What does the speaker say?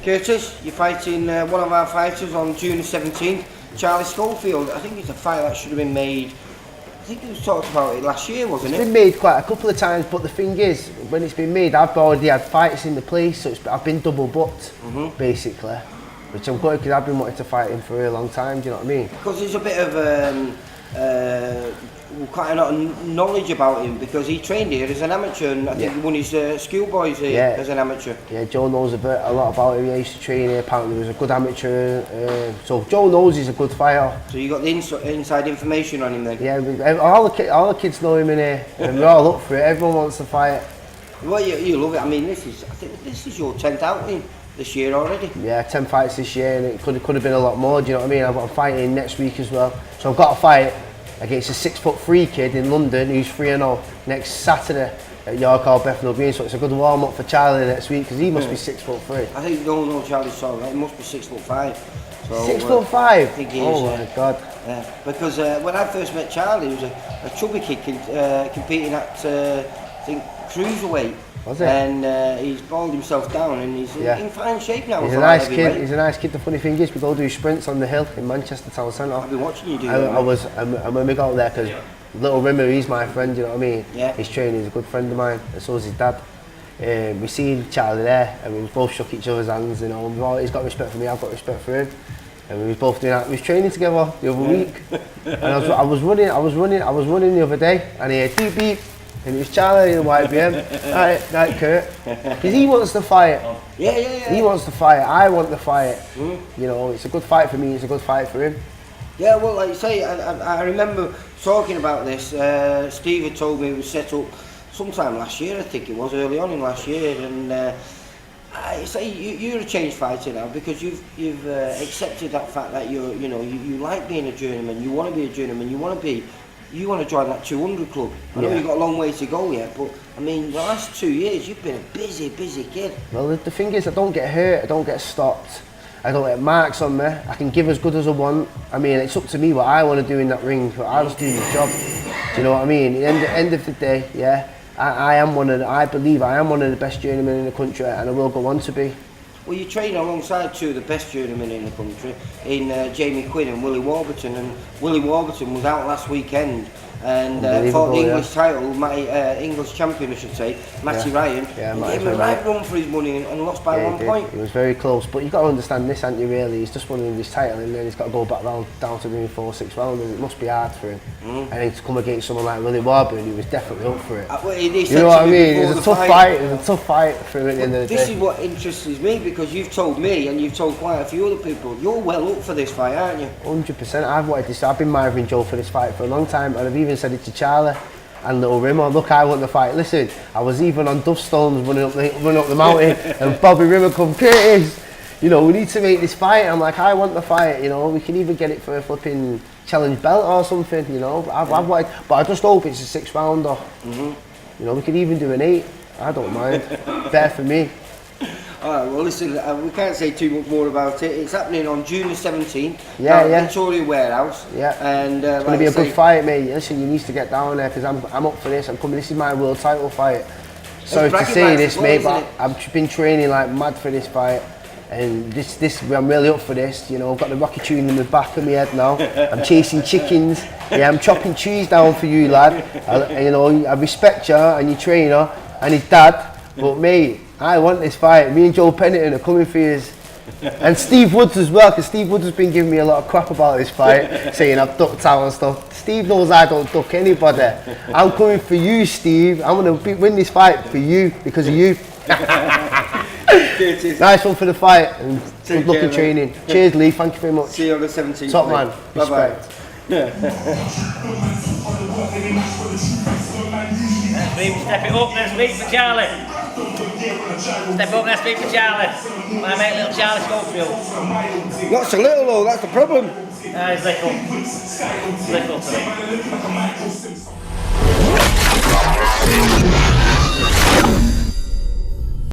Curtis, you're fighting one of our fighters on June the 17th, Charlie Schofield. I think it's a fight that should have been made. I think it was talked about it last year, wasn't it? It's been made quite a couple of times, but the thing is, when it's been made, I've already had fights in the place, so I've been double booked, basically. Which I'm good because I've been wanting to fight him for a long time. Do you know what I mean? Because there's a bit of quite a lot of knowledge about him because he trained here as an amateur, and I think he won his schoolboys here as an amateur. Yeah, Joe knows a lot about him. He used to train here. Apparently, he was a good amateur. So Joe knows he's a good fighter. So you got the inside information on him then? Yeah, all the kids know him in here, and we're all up for it. Everyone wants to fight. Well, you love it. I mean, I think this is your 10th outing this year already. Yeah, 10 fights this year, and it could have been a lot more. Do you know what I mean? I've got a fight in next week as well. So I've got a fight against a 6'3" kid in London who's 3-0 next Saturday at York or Bethnal Green. So it's a good warm up for Charlie next week because he must be 6'3". I think you don't know Charlie's so right. He must be 6'5". So, 6'5". I think he is. Oh my God. Because when I first met Charlie, he was a chubby kid competing at I think cruiserweight. Was it? And he's balled himself down, and he's in fine shape now. He's a nice kid. He's a nice kid. The funny thing is, we go do sprints on the hill in Manchester Town Centre. I've been watching you do and when we got there, because little Rimmer, he's my friend. You know what I mean? Yeah. His trainer, he's a good friend of mine, and so is his dad. We seen Charlie there, and we both shook each other's hands. You know, he's got respect for me. I've got respect for him. And we was both doing that. We was training together the other week, and I was running the other day, and he had beep beep. And it was Charlie in the white BM. Right, Kurt. Because he wants to fight. Yeah. He wants to fight. I want to fight. You know, it's a good fight for me. It's a good fight for him. Yeah, well, like you say, I remember talking about this. Steve had told me it was set up sometime last year. I think it was early on in last year. And I say you're a changed fighter now because you've accepted that fact that you like being a journeyman. You want to be a journeyman. You want to join that 200 club. I know you've got a long way to go yet, but I mean, the last 2 years you've been a busy kid. Well, the thing is, I don't get hurt, I don't get stopped, I don't get marks on me. I can give as good as I want. I mean, it's up to me what I want to do in that ring, but I just do the job. Do you know what I mean? At the end of the day, I believe I am one of the best journeymen in the country, and I will go on to be. Well, you train alongside two of the best journeymen in the country, in Jamie Quinn and Willie Warburton, and Willie Warburton was out last weekend and fought the English title, English champion I should say, Matty Ryan, and gave him a right run for his money and lost by 1 point. It was very close, but you've got to understand this, haven't you, really? He's just won the English title and then he's got to go back down to doing 4-6 rounds, and it must be hard for him. And then to come against someone like Willie Warburton, he was definitely up for it. You know what I mean? It was a tough fight. It was a tough fight for him at the end of the day. This is what interests me, because you've told me and you've told quite a few other people, you're well up for this fight, aren't you? 100%. I've wanted this. I've been mithering Joe for this fight for a long time, and I've even said it to Charlie and little Rimmer. Look, I want the fight. Listen, I was even on Duff Stones running up the mountain, and Bobby Rimmer come, Curtis, you know, we need to make this fight. I'm like, I want the fight. You know, we can even get it for a flipping challenge belt or something. You know, I've wanted, but I just hope it's a 6-rounder. You know, we could even do an 8. I don't mind. Better for me. Alright, well listen, we can't say too much more about it. It's happening on June the 17th at Victoria Warehouse. And it's going to be a good fight, mate. Listen, you need to get down there because I'm up for this. I'm coming. This is my world title fight. Sorry to say this, mate, but I've been training like mad for this fight. And this, I'm really up for this. You know, I've got the rocket tune in the back of my head now. I'm chasing chickens. Yeah, I'm chopping trees down for you, lad. You know, I respect you and your trainer and his dad, but mate, I want this fight. Me and Joe Pennington are coming for you. And Steve Woods as well, because Steve Woods has been giving me a lot of crap about this fight, saying I've ducked out and stuff. Steve knows I don't duck anybody. I'm coming for you, Steve. I'm going to win this fight for you, because of you. Nice one for the fight, and good luck in training. Cheers, Lee. Thank you very much. See you on the 17th. Top man. Respect. Step it up, let's speak for Charlie. Step up, let's speak for Charlie. My mate, little Charlie Schofield. Not so little though, that's the problem. He's little. Little to me.